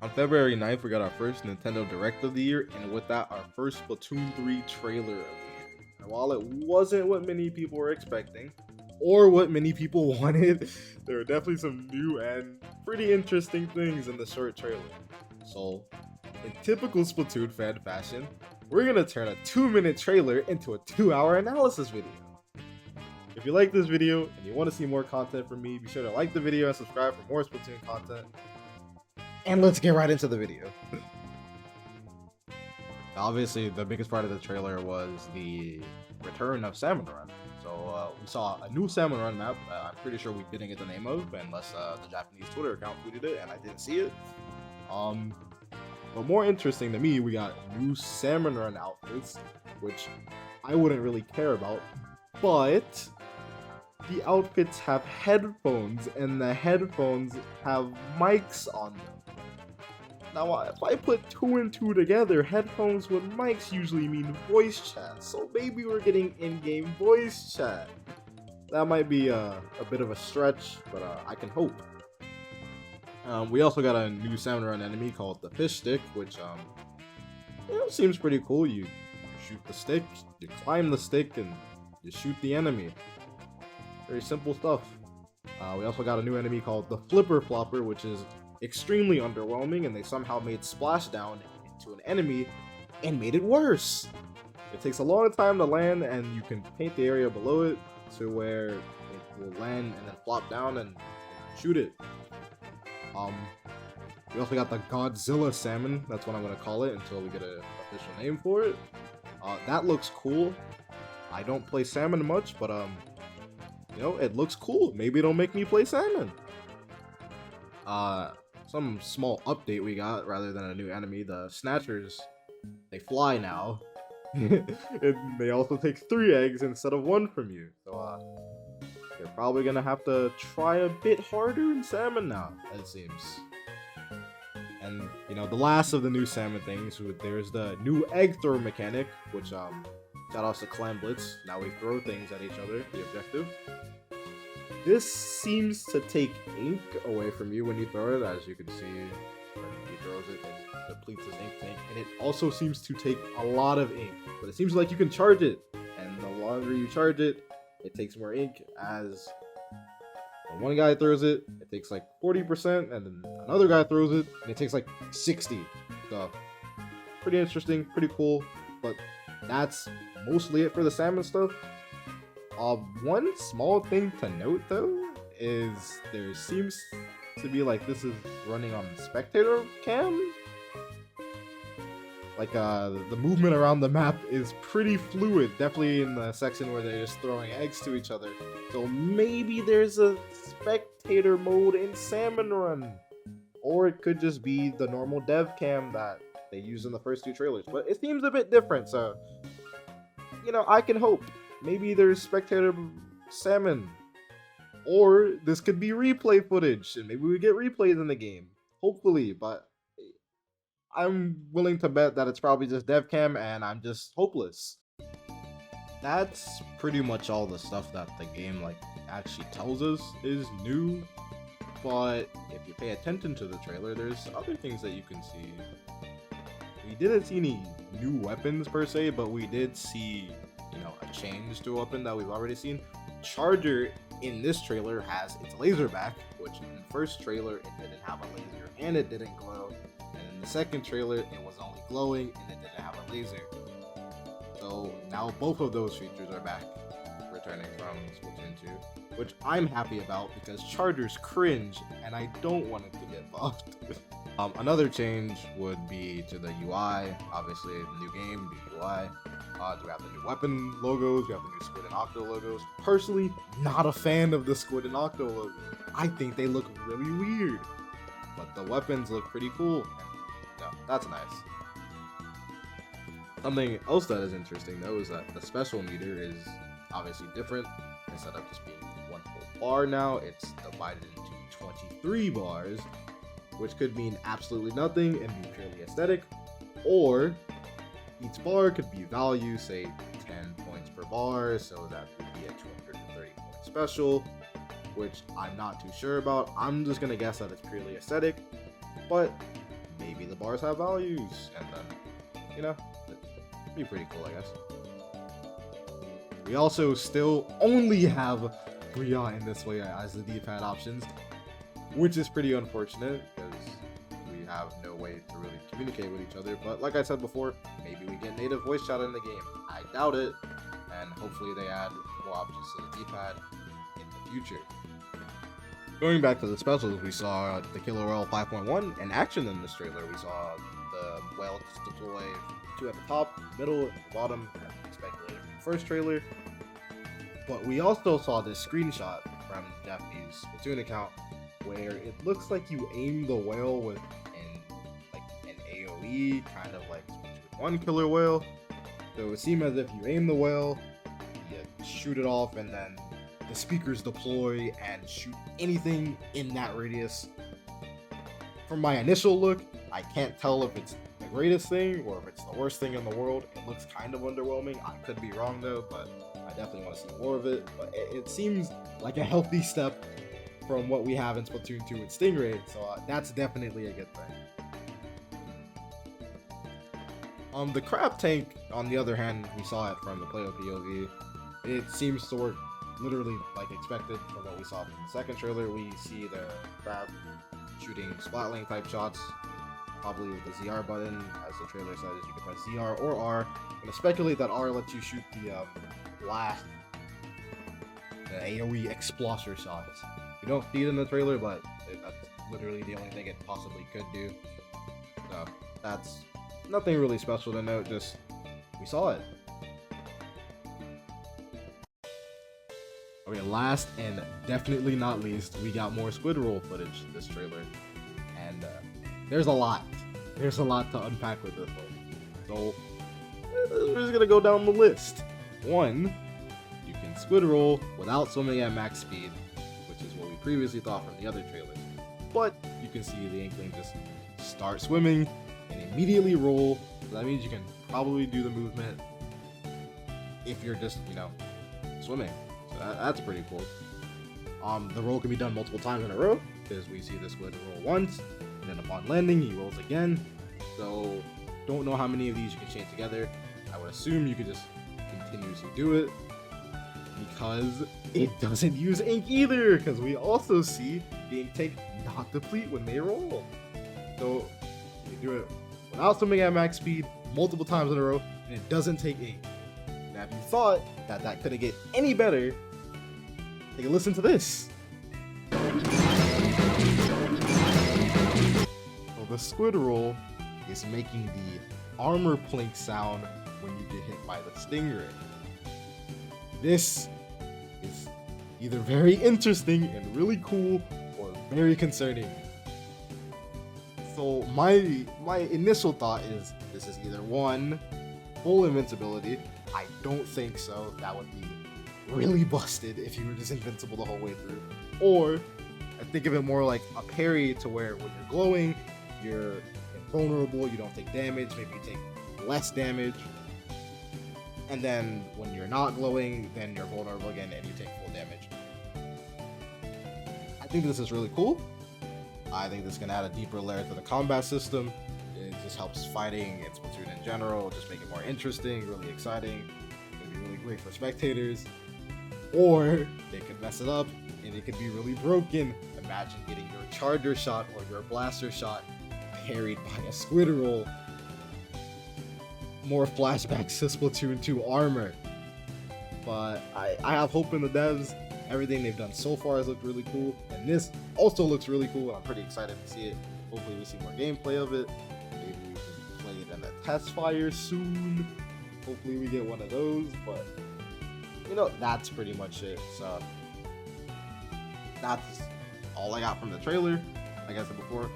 On February 9th, we got our first Nintendo Direct of the year, and with that, our first Splatoon 3 trailer of the year. And while it wasn't what many people were expecting, or what many people wanted, there were definitely some new and pretty interesting things in the short trailer. So, in typical Splatoon fan fashion, we're gonna turn a 2-minute trailer into a 2-hour analysis video. If you like this video and you want to see more content from me, be sure to like the video and subscribe for more Splatoon content. And let's get right into the video. Obviously, the biggest part of the trailer was the return of Salmon Run. So we saw a new Salmon Run map. I'm pretty sure we didn't get the name of, unless the Japanese Twitter account tweeted it, and I didn't see it. But more interesting to me, we got new Salmon Run outfits, which I wouldn't really care about, but the outfits have headphones, and the headphones have mics on them. Now, if I put 2 and 2 together, headphones with mics usually mean voice chat, so maybe we're getting in-game voice chat. That might be a bit of a stretch, but I can hope. We also got a new Salmon Run enemy called the Fish Stick, which seems pretty cool. You shoot the stick, you climb the stick, and you shoot the enemy. Very simple stuff. We also got a new enemy called the Flipper Flopper, which is extremely underwhelming, and they somehow made splashdown into an enemy and made it worse. It takes a long time to land, and you can paint the area below it to where it will land and then flop down and shoot it. We also got the Godzilla salmon. That's what I'm gonna call it until we get an official name for it. That looks cool. I don't play salmon much, but it looks cool. Maybe it'll make me play salmon. Some small update we got rather than a new enemy. The Snatchers, they fly now. And they also take 3 eggs instead of 1 from you. So you're probably gonna have to try a bit harder in salmon now, it seems. And the last of the new salmon things, there's the new egg throw mechanic, which shout outs to Clan Blitz. Now we throw things at each other, the objective. This seems to take ink away from you when you throw it, as you can see when he throws it, it depletes his ink tank, and it also seems to take a lot of ink, but it seems like you can charge it, and the longer you charge it, it takes more ink. As when one guy throws it, it takes like 40%, and then another guy throws it, and it takes like 60. So, pretty interesting, pretty cool, but that's mostly it for the salmon stuff. One small thing to note though is there seems to be like this is running on Spectator cam. Like the movement around the map is pretty fluid, definitely in the section where they're just throwing eggs to each other. So maybe there's a spectator mode in Salmon Run, or it could just be the normal dev cam that they used in the first 2 trailers. But it seems a bit different, so I can hope. Maybe there's spectator salmon, or this could be replay footage, and maybe we get replays in the game. Hopefully, but I'm willing to bet that it's probably just dev cam, and I'm just hopeless. That's pretty much all the stuff that the game actually tells us is new. But if you pay attention to the trailer, there's other things that you can see. We didn't see any new weapons per se, but we did see a change to a weapon that we've already seen. Charger in this trailer has its laser back, which in the first trailer it didn't have a laser and it didn't glow, and in the second trailer it was only glowing and it didn't have a laser. So now both of those features are back, returning from Splatoon 2, which I'm happy about because Charger's cringe and I don't want it to get buffed. Another change would be to the UI. Obviously, the new game, the UI. Do we have the new weapon logos? We have the new Squid and Octo logos. Personally, not a fan of the Squid and Octo logos. I think they look really weird. But the weapons look pretty cool. No, that's nice. Something else that is interesting though is that the special meter is obviously different. Instead of just being 1 full bar now, it's divided into 23 bars, which could mean absolutely nothing and be purely aesthetic, or each bar could be value, say 10 points per bar, so that would be a 230 point special, which I'm not too sure about. I'm just gonna guess that it's purely aesthetic, but maybe the bars have values, and then, you know, it'd be pretty cool, I guess. We also still only have Bria in this way as the D-pad options, which is pretty unfortunate because we have no way to really communicate with each other. But like I said before, maybe we get native voice chat in the game. I doubt it, and hopefully they add more options to the D-pad in the future. Going back to the specials, we saw the Killer Whale 5.1 in action in this trailer. We saw the Wail deploy 2 at the top, middle, and the bottom, as speculated from the first trailer. But we also saw this screenshot from Japanese Splatoon account where it looks like you aim the whale with an AoE, kind of like Splatoon 1 Killer Whale. So it would seem as if you aim the whale, you shoot it off, and then the speakers deploy and shoot anything in that radius. From my initial look, I can't tell if it's the greatest thing or if it's the worst thing in the world. It looks kind of underwhelming. I could be wrong though, but I definitely want to see more of it. But it seems like a healthy step from what we have in Splatoon 2 with Stingray, so that's definitely a good thing. The crab tank, on the other hand, we saw it from the player POV. It seems to work literally like expected from what we saw from the second trailer. We see the crab shooting splatling type shots, probably with the ZR button. As the trailer says, you can press ZR or R. I'm gonna speculate that R lets you shoot the blast, the AoE exploser shots. We don't see it in the trailer, but that's literally the only thing it possibly could do. So that's nothing really special to note, just we saw it. Okay, last and definitely not least, we got more Squid Roll footage in this trailer. And there's a lot. There's a lot to unpack with this one. So we're just gonna go down the list. 1, you can Squid Roll without swimming at max speed, which is what we previously thought from the other trailers. But you can see the Inkling just start swimming and immediately roll. So that means you can probably do the movement if you're just, you know, swimming. So that's pretty cool. The roll can be done multiple times in a row, because we see the Squid roll once, and then upon landing, he rolls again. So don't know how many of these you can chain together. I would assume you could just continuously do it, because it doesn't use ink either, because we also see the ink tank not deplete when they roll. So you do it without swimming at max speed multiple times in a row, and it doesn't take ink. Now if you thought that couldn't get any better, take a listen to this. So the Squid Roll is making the armor plink sound when you get hit by the Stingray. This is either very interesting and really cool, or very concerning. So my initial thought is this is either 1, full invincibility. I don't think so. That would be really busted if you were just invincible the whole way through. Or I think of it more like a parry, to where when you're glowing, you're invulnerable, you don't take damage, maybe you take less damage. And then when you're not glowing, then you're vulnerable again and you take full damage. I think this is really cool. I think this can add a deeper layer to the combat system. It just helps fighting in Splatoon in general, just make it more interesting, really exciting. It could be really great for spectators. Or they could mess it up and it could be really broken. Imagine getting your charger shot or your blaster shot parried by a Squid Roll. More flashbacks to Splatoon 2 armor. But I have hope in the devs. Everything they've done so far has looked really cool, and this also looks really cool, and I'm pretty excited to see it. Hopefully we see more gameplay of it. Maybe we can play it in a test fire soon. Hopefully we get one of those, but you know, that's pretty much it. So that's all I got from the trailer. Like I said before,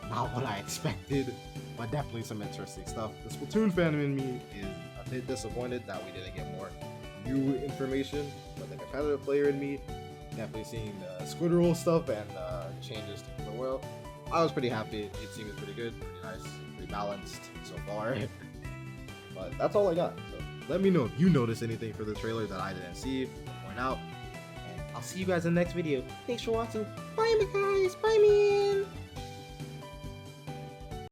not what I expected, but definitely some interesting stuff. The Splatoon fan in me is a bit disappointed that we didn't get more new information, but the competitive player in me definitely seeing the Squid Roll stuff and changes to the Wail. I was pretty happy. It seemed pretty good, pretty nice, pretty balanced so far. But that's all I got. So let me know if you noticed anything for the trailer that I didn't see or point out. And I'll see you guys in the next video. Thanks for watching. Bye, my guys. Bye, man.